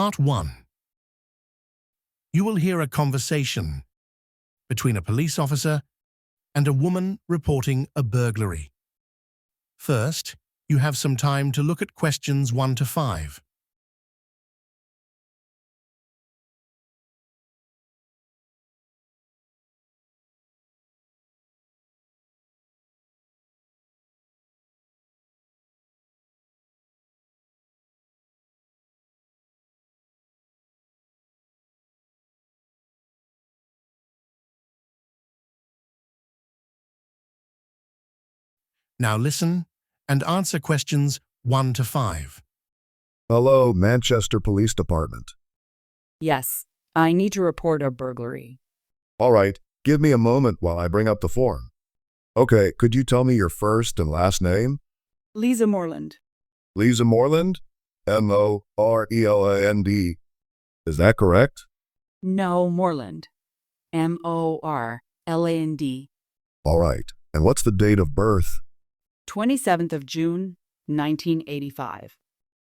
Part 1. You will hear a conversation between a police officer and a woman reporting a burglary. First, you have some time to look at questions 1 to 5. Now listen and answer questions 1 to 5. Hello, Manchester Police Department. Yes, I need to report a burglary. All right, give me a moment while I bring up the form. Okay, could you tell me your first and last name? Lisa Moreland. Lisa Moreland? Moreland. Is that correct? No, Moreland. Morland. All right, and what's the date of birth? 27th of June, 1985.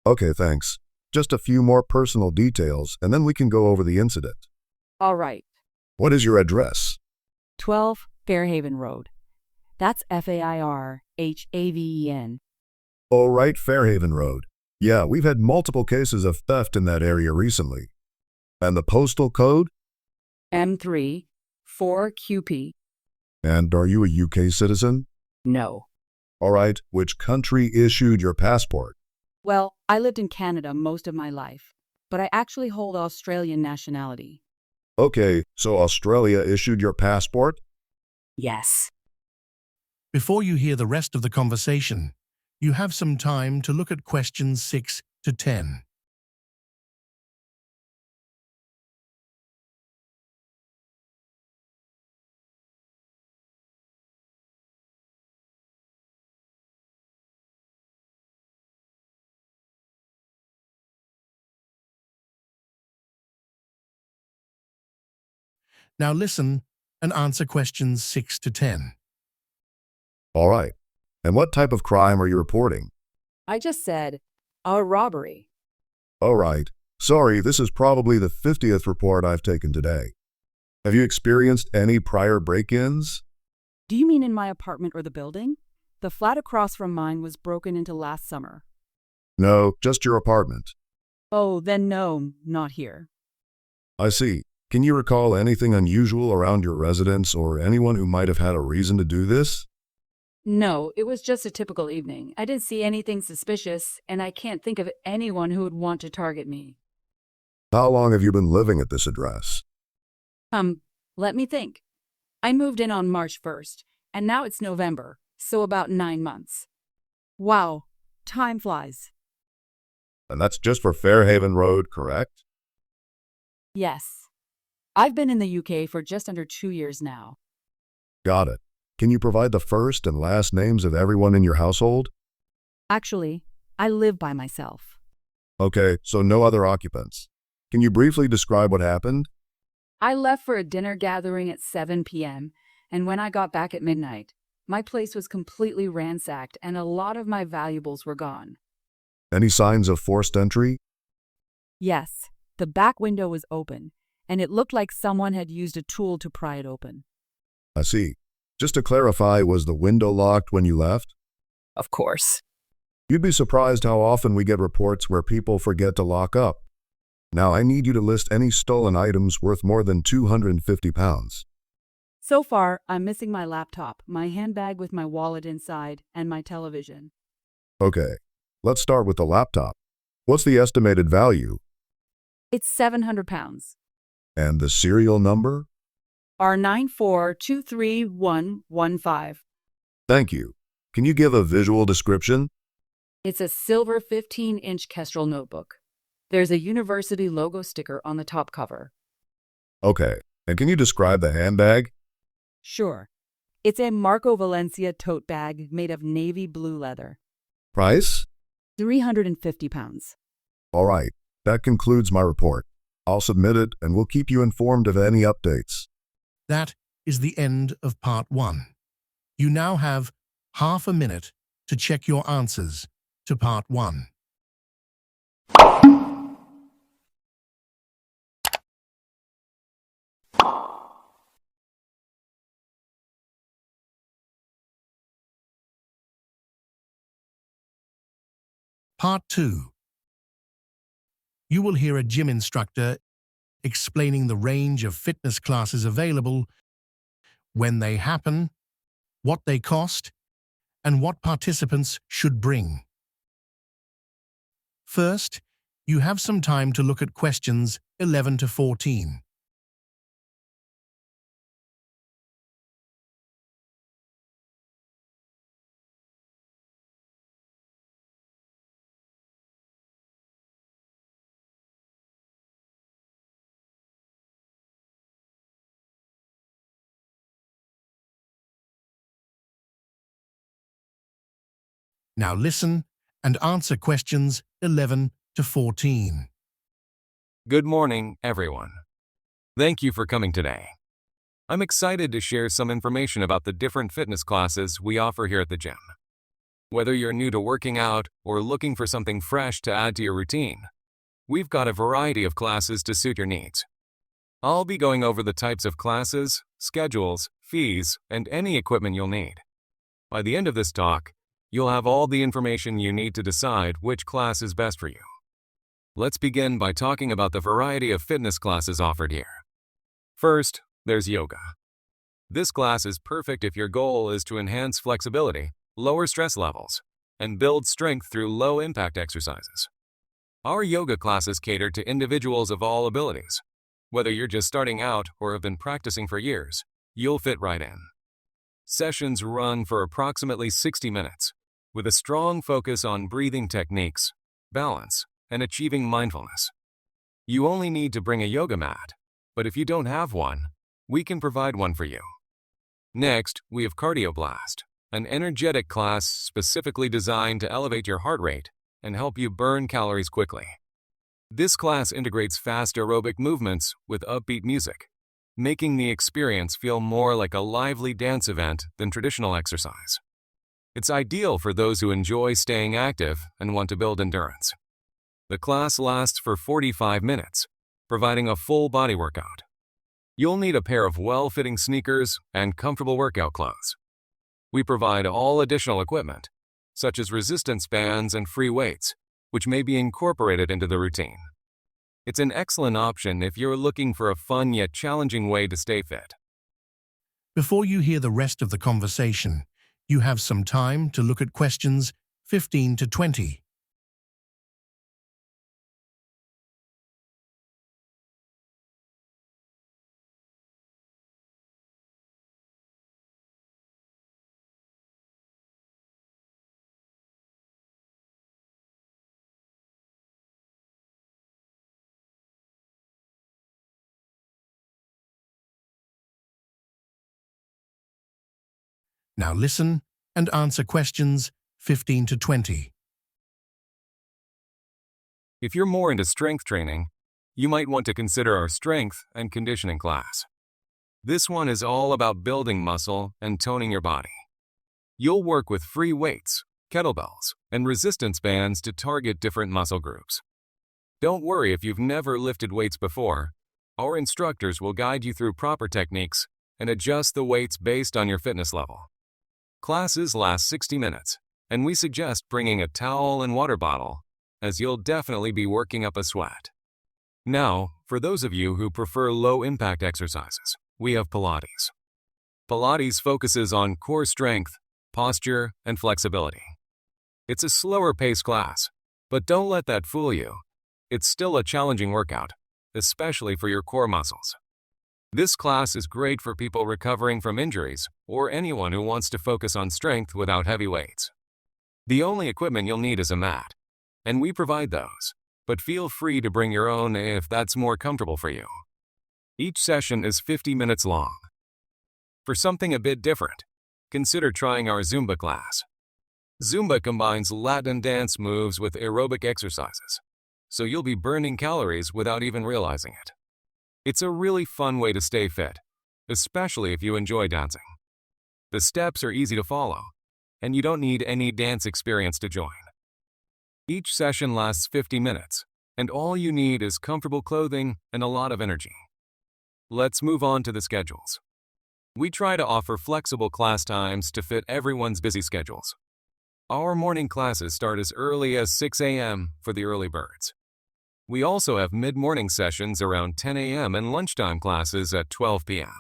Okay, thanks. Just a few more personal details, and then we can go over the incident. All right. What is your address? 12 Fairhaven Road. That's Fairhaven. All right, Fairhaven Road. Yeah, we've had multiple cases of theft in that area recently. And the postal code? M3 4QP. And are you a UK citizen? No. All right, which country issued your passport? Well, I lived in Canada most of my life, but I actually hold Australian nationality. Okay, so Australia issued your passport? Yes. Before you hear the rest of the conversation, you have some time to look at questions 6 to 10. Now listen and answer questions 6 to 10. All right. And what type of crime are you reporting? I just said, a robbery. All right. Sorry, this is probably the 50th report I've taken today. Have you experienced any prior break-ins? Do you mean in my apartment or the building? The flat across from mine was broken into last summer. No, just your apartment. Oh, then no, not here. I see. Can you recall anything unusual around your residence or anyone who might have had a reason to do this? No, it was just a typical evening. I didn't see anything suspicious, and I can't think of anyone who would want to target me. How long have you been living at this address? Let me think. I moved in on March 1st, and now it's November, so about 9 months. Wow, time flies. And that's just for Fairhaven Road, correct? Yes. I've been in the UK for just under 2 years now. Got it. Can you provide the first and last names of everyone in your household? Actually, I live by myself. Okay, so no other occupants. Can you briefly describe what happened? I left for a dinner gathering at 7 p.m., and when I got back at midnight, my place was completely ransacked and a lot of my valuables were gone. Any signs of forced entry? Yes, the back window was open, and it looked like someone had used a tool to pry it open. I see. Just to clarify, was the window locked when you left? Of course. You'd be surprised how often we get reports where people forget to lock up. Now, I need you to list any stolen items worth more than £250. So far, I'm missing my laptop, my handbag with my wallet inside, and my television. Okay, let's start with the laptop. What's the estimated value? It's £700. And the serial number? R9423115. Thank you. Can you give a visual description? It's a silver 15-inch Kestrel notebook. There's a university logo sticker on the top cover. Okay, and can you describe the handbag? Sure. It's a Marco Valencia tote bag made of navy blue leather. Price? £350. All right, that concludes my report. I'll submit it and we'll keep you informed of any updates. That is the end of Part 1. You now have half a minute to check your answers to Part 1. Part 2. You will hear a gym instructor explaining the range of fitness classes available, when they happen, what they cost, and what participants should bring. First, you have some time to look at questions 11 to 14. Now listen and answer questions 11 to 14. Good morning, everyone. Thank you for coming today. I'm excited to share some information about the different fitness classes we offer here at the gym. Whether you're new to working out or looking for something fresh to add to your routine, we've got a variety of classes to suit your needs. I'll be going over the types of classes, schedules, fees, and any equipment you'll need. By the end of this talk, you'll have all the information you need to decide which class is best for you. Let's begin by talking about the variety of fitness classes offered here. First, there's yoga. This class is perfect if your goal is to enhance flexibility, lower stress levels, and build strength through low-impact exercises. Our yoga classes cater to individuals of all abilities. Whether you're just starting out or have been practicing for years, you'll fit right in. Sessions run for approximately 60 minutes, with a strong focus on breathing techniques, balance, and achieving mindfulness. You only need to bring a yoga mat, but if you don't have one, we can provide one for you. Next, we have Cardio Blast, an energetic class specifically designed to elevate your heart rate and help you burn calories quickly. This class integrates fast aerobic movements with upbeat music, making the experience feel more like a lively dance event than traditional exercise. It's ideal for those who enjoy staying active and want to build endurance. The class lasts for 45 minutes, providing a full body workout. You'll need a pair of well-fitting sneakers and comfortable workout clothes. We provide all additional equipment, such as resistance bands and free weights, which may be incorporated into the routine. It's an excellent option if you're looking for a fun yet challenging way to stay fit. Before you hear the rest of the conversation, you have some time to look at questions 15 to 20. Now listen and answer questions 15 to 20. If you're more into strength training, you might want to consider our strength and conditioning class. This one is all about building muscle and toning your body. You'll work with free weights, kettlebells, and resistance bands to target different muscle groups. Don't worry if you've never lifted weights before. Our instructors will guide you through proper techniques and adjust the weights based on your fitness level. Classes last 60 minutes, and we suggest bringing a towel and water bottle, as you'll definitely be working up a sweat. Now, for those of you who prefer low-impact exercises, we have Pilates. Pilates focuses on core strength, posture, and flexibility. It's a slower-paced class, but don't let that fool you. It's still a challenging workout, especially for your core muscles. This class is great for people recovering from injuries or anyone who wants to focus on strength without heavy weights. The only equipment you'll need is a mat, and we provide those, but feel free to bring your own if that's more comfortable for you. Each session is 50 minutes long. For something a bit different, consider trying our Zumba class. Zumba combines Latin dance moves with aerobic exercises, so you'll be burning calories without even realizing it. It's a really fun way to stay fit, especially if you enjoy dancing. The steps are easy to follow, and you don't need any dance experience to join. Each session lasts 50 minutes, and all you need is comfortable clothing and a lot of energy. Let's move on to the schedules. We try to offer flexible class times to fit everyone's busy schedules. Our morning classes start as early as 6 a.m. for the early birds. We also have mid-morning sessions around 10 a.m. and lunchtime classes at 12 p.m.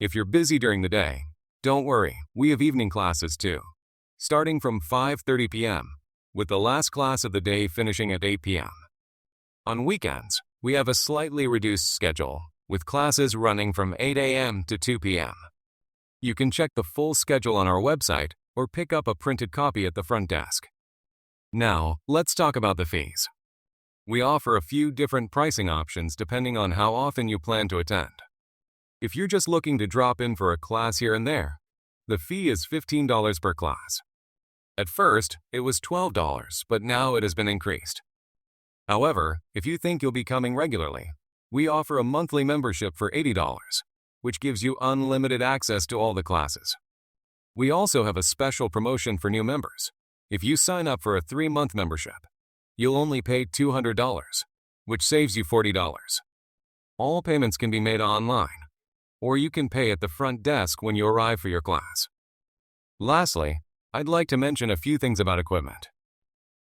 If you're busy during the day, don't worry, we have evening classes too, starting from 5:30 p.m., with the last class of the day finishing at 8 p.m. On weekends, we have a slightly reduced schedule, with classes running from 8 a.m. to 2 p.m. You can check the full schedule on our website or pick up a printed copy at the front desk. Now, let's talk about the fees. We offer a few different pricing options depending on how often you plan to attend. If you're just looking to drop in for a class here and there, the fee is $15 per class. At first, it was $12, but now it has been increased. However, if you think you'll be coming regularly, we offer a monthly membership for $80, which gives you unlimited access to all the classes. We also have a special promotion for new members. If you sign up for a 3-month membership, you'll only pay $200, which saves you $40. All payments can be made online, or you can pay at the front desk when you arrive for your class. Lastly, I'd like to mention a few things about equipment.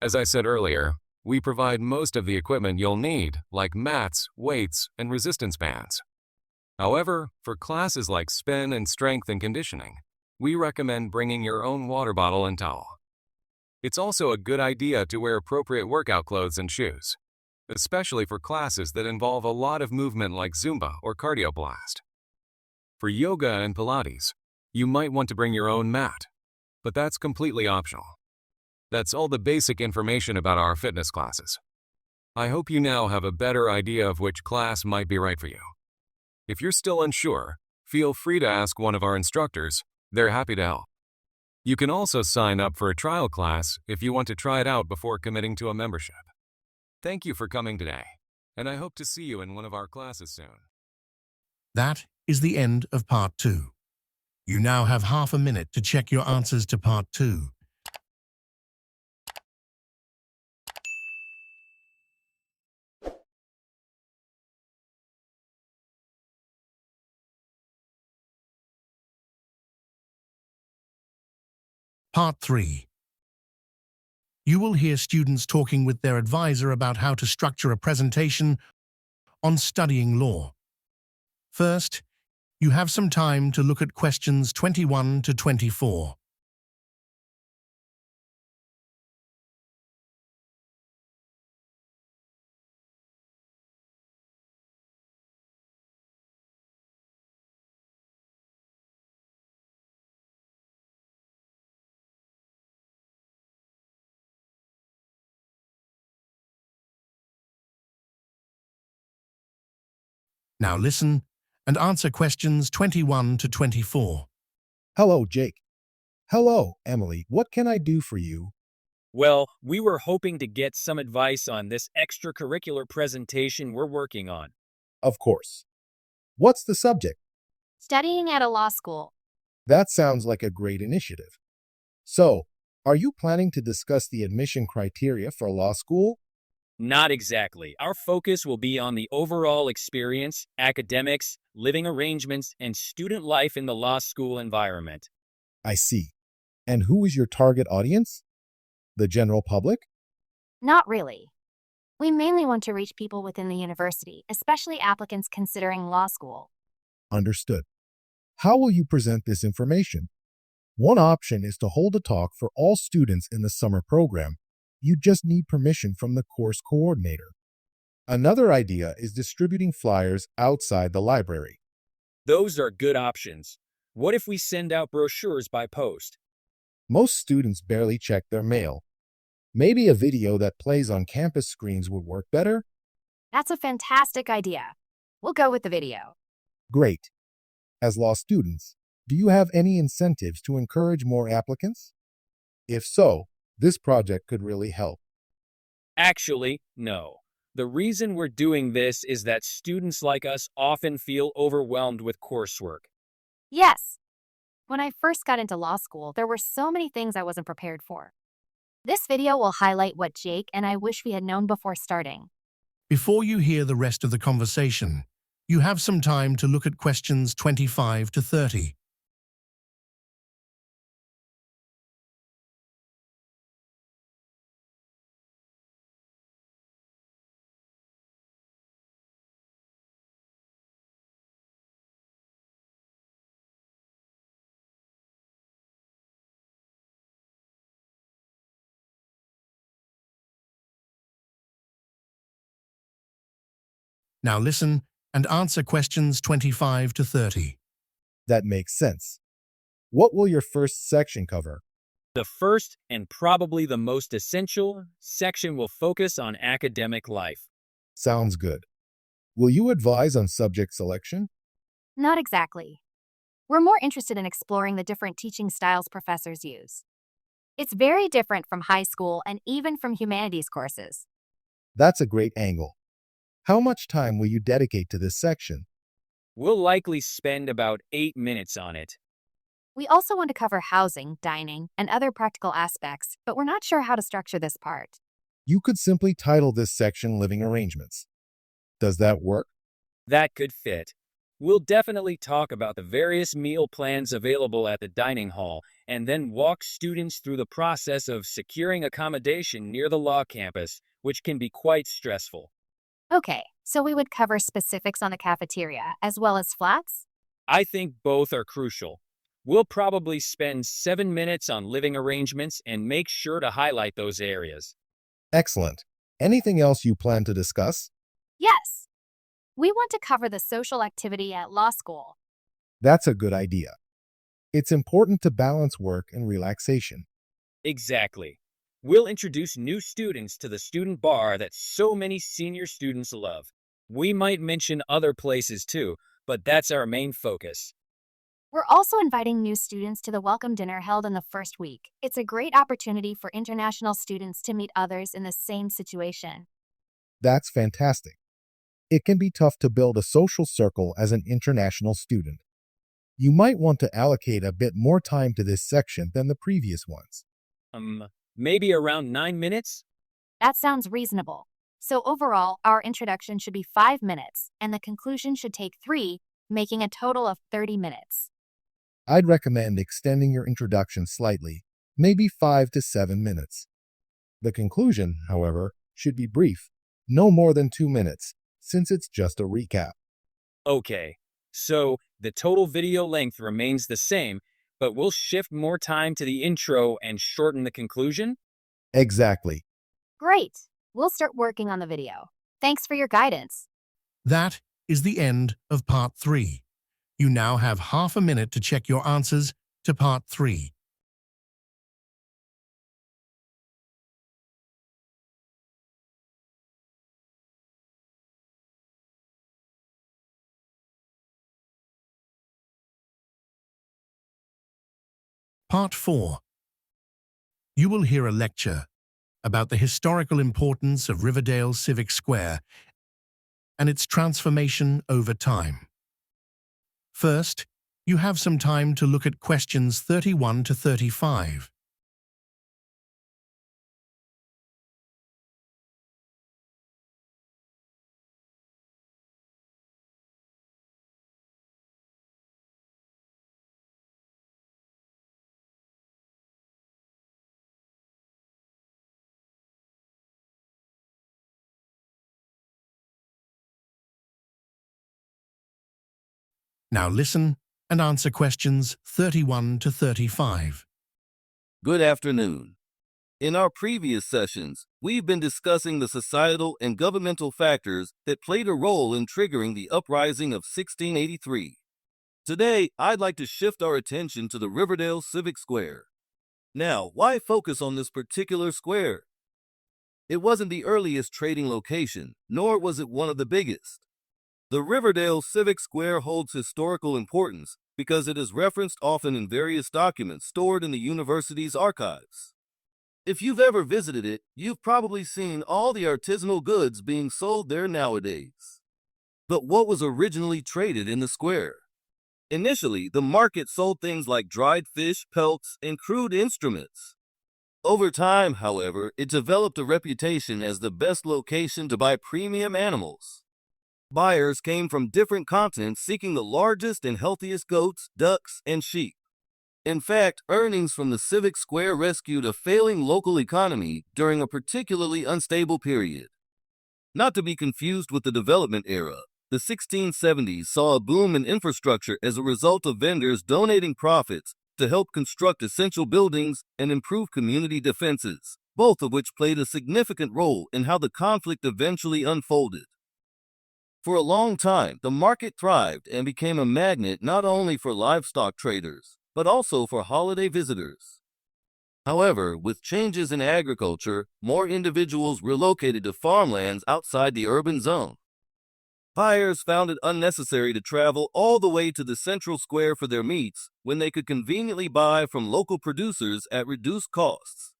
As I said earlier, we provide most of the equipment you'll need, like mats, weights, and resistance bands. However, for classes like spin and strength and conditioning, we recommend bringing your own water bottle and towel. It's also a good idea to wear appropriate workout clothes and shoes, especially for classes that involve a lot of movement like Zumba or cardio blast. For yoga and Pilates, you might want to bring your own mat, but that's completely optional. That's all the basic information about our fitness classes. I hope you now have a better idea of which class might be right for you. If you're still unsure, feel free to ask one of our instructors. They're happy to help. You can also sign up for a trial class if you want to try it out before committing to a membership. Thank you for coming today, and I hope to see you in one of our classes soon. That is the end of Part 2. You now have half a minute to check your answers to Part 2. Part 3. You will hear students talking with their advisor about how to structure a presentation on studying law. First, you have some time to look at questions 21 to 24. Now listen and answer questions 21 to 24. Hello, Jake. Hello, Emily. What can I do for you? Well, we were hoping to get some advice on this extracurricular presentation we're working on. Of course. What's the subject? Studying at a law school. That sounds like a great initiative. So, are you planning to discuss the admission criteria for law school? Not exactly. Our focus will be on the overall experience, academics, living arrangements, and student life in the law school environment. I see. And who is your target audience? The general public? Not really. We mainly want to reach people within the university, especially applicants considering law school. Understood. How will you present this information? One option is to hold a talk for all students in the summer program. You just need permission from the course coordinator. Another idea is distributing flyers outside the library. Those are good options. What if we send out brochures by post? Most students barely check their mail. Maybe a video that plays on campus screens would work better? That's a fantastic idea. We'll go with the video. Great. As law students, do you have any incentives to encourage more applicants? If so, this project could really help. Actually, no. The reason we're doing this is that students like us often feel overwhelmed with coursework. Yes. When I first got into law school, there were so many things I wasn't prepared for. This video will highlight what Jake and I wish we had known before starting. Before you hear the rest of the conversation, you have some time to look at questions 25 to 30. Now listen and answer questions 25 to 30. That makes sense. What will your first section cover? The first and probably the most essential section will focus on academic life. Sounds good. Will you advise on subject selection? Not exactly. We're more interested in exploring the different teaching styles professors use. It's very different from high school and even from humanities courses. That's a great angle. How much time will you dedicate to this section? We'll likely spend about 8 minutes on it. We also want to cover housing, dining, and other practical aspects, but we're not sure how to structure this part. You could simply title this section Living Arrangements. Does that work? That could fit. We'll definitely talk about the various meal plans available at the dining hall and then walk students through the process of securing accommodation near the law campus, which can be quite stressful. Okay, so we would cover specifics on the cafeteria as well as flats? I think both are crucial. We'll probably spend 7 minutes on living arrangements and make sure to highlight those areas. Excellent. Anything else you plan to discuss? Yes. We want to cover the social activity at law school. That's a good idea. It's important to balance work and relaxation. Exactly. We'll introduce new students to the student bar that so many senior students love. We might mention other places too, but that's our main focus. We're also inviting new students to the welcome dinner held in the first week. It's a great opportunity for international students to meet others in the same situation. That's fantastic. It can be tough to build a social circle as an international student. You might want to allocate a bit more time to this section than the previous ones. Maybe around 9 minutes? That sounds reasonable. So overall, our introduction should be 5 minutes, and the conclusion should take 3, making a total of 30 minutes. I'd recommend extending your introduction slightly, maybe 5 to 7 minutes. The conclusion, however, should be brief, no more than 2 minutes, since it's just a recap. Okay, so the total video length remains the same, but we'll shift more time to the intro and shorten the conclusion? Exactly. Great! We'll start working on the video. Thanks for your guidance. That is the end of Part 3. You now have half a minute to check your answers to Part 3. Part 4. You will hear a lecture about the historical importance of Riverdale Civic Square and its transformation over time. First, you have some time to look at questions 31 to 35. Now listen and answer questions 31 to 35. Good afternoon. In our previous sessions, we've been discussing the societal and governmental factors that played a role in triggering the uprising of 1683. Today, I'd like to shift our attention to the Riverdale Civic Square. Now, why focus on this particular square? It wasn't the earliest trading location, nor was it one of the biggest. The Riverdale Civic Square holds historical importance because it is referenced often in various documents stored in the university's archives. If you've ever visited it, you've probably seen all the artisanal goods being sold there nowadays. But what was originally traded in the square? Initially, the market sold things like dried fish, pelts, and crude instruments. Over time, however, it developed a reputation as the best location to buy premium animals. Buyers came from different continents seeking the largest and healthiest goats, ducks, and sheep. In fact, earnings from the Civic Square rescued a failing local economy during a particularly unstable period. Not to be confused with the development era, the 1670s saw a boom in infrastructure as a result of vendors donating profits to help construct essential buildings and improve community defenses, both of which played a significant role in how the conflict eventually unfolded. For a long time, the market thrived and became a magnet not only for livestock traders, but also for holiday visitors. However, with changes in agriculture, more individuals relocated to farmlands outside the urban zone. Buyers found it unnecessary to travel all the way to the central square for their meats when they could conveniently buy from local producers at reduced costs.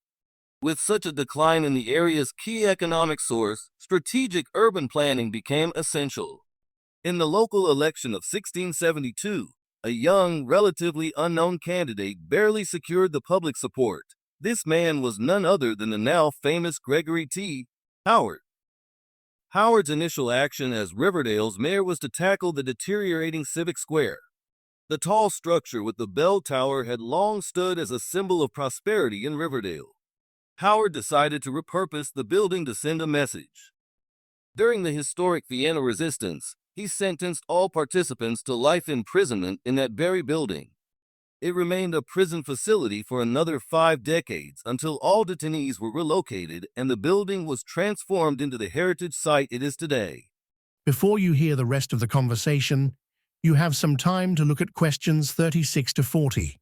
With such a decline in the area's key economic source, strategic urban planning became essential. In the local election of 1672, a young, relatively unknown candidate barely secured the public support. This man was none other than the now famous Gregory T. Howard. Howard's initial action as Riverdale's mayor was to tackle the deteriorating Civic Square. The tall structure with the bell tower had long stood as a symbol of prosperity in Riverdale. Howard decided to repurpose the building to send a message. During the historic Vienna Resistance, he sentenced all participants to life imprisonment in that very building. It remained a prison facility for another 5 decades until all detainees were relocated and the building was transformed into the heritage site it is today. Before you hear the rest of the conversation, you have some time to look at questions 36 to 40.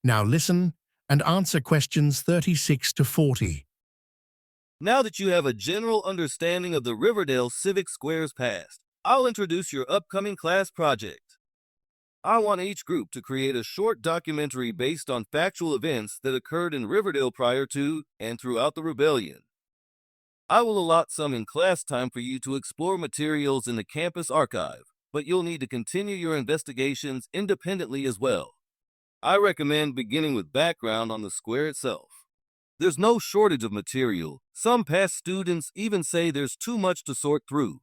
Now listen and answer questions 36 to 40. Now that you have a general understanding of the Riverdale Civic Square's past, I'll introduce your upcoming class project. I want each group to create a short documentary based on factual events that occurred in Riverdale prior to and throughout the rebellion. I will allot some in class time for you to explore materials in the campus archive, but you'll need to continue your investigations independently as well. I recommend beginning with background on the square itself. There's no shortage of material. Some past students even say there's too much to sort through.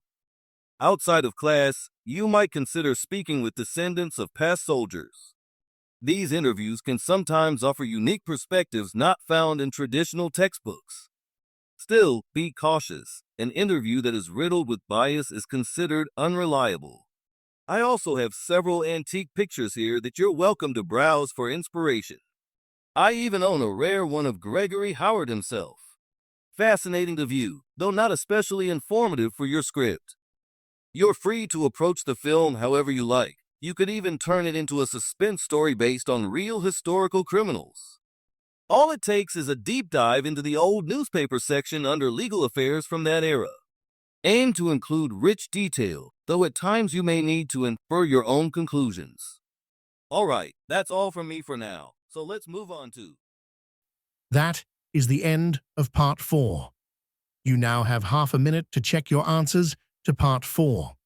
Outside of class, you might consider speaking with descendants of past soldiers. These interviews can sometimes offer unique perspectives not found in traditional textbooks. Still, be cautious. An interview that is riddled with bias is considered unreliable. I also have several antique pictures here that you're welcome to browse for inspiration. I even own a rare one of Gregory Howard himself. Fascinating to view, though not especially informative for your script. You're free to approach the film however you like. You could even turn it into a suspense story based on real historical criminals. All it takes is a deep dive into the old newspaper section under legal affairs from that era. Aim to include rich detail, though at times you may need to infer your own conclusions. Alright, that's all from me for now, so let's move on to... That is the end of part 4. You now have half a minute to check your answers to part 4.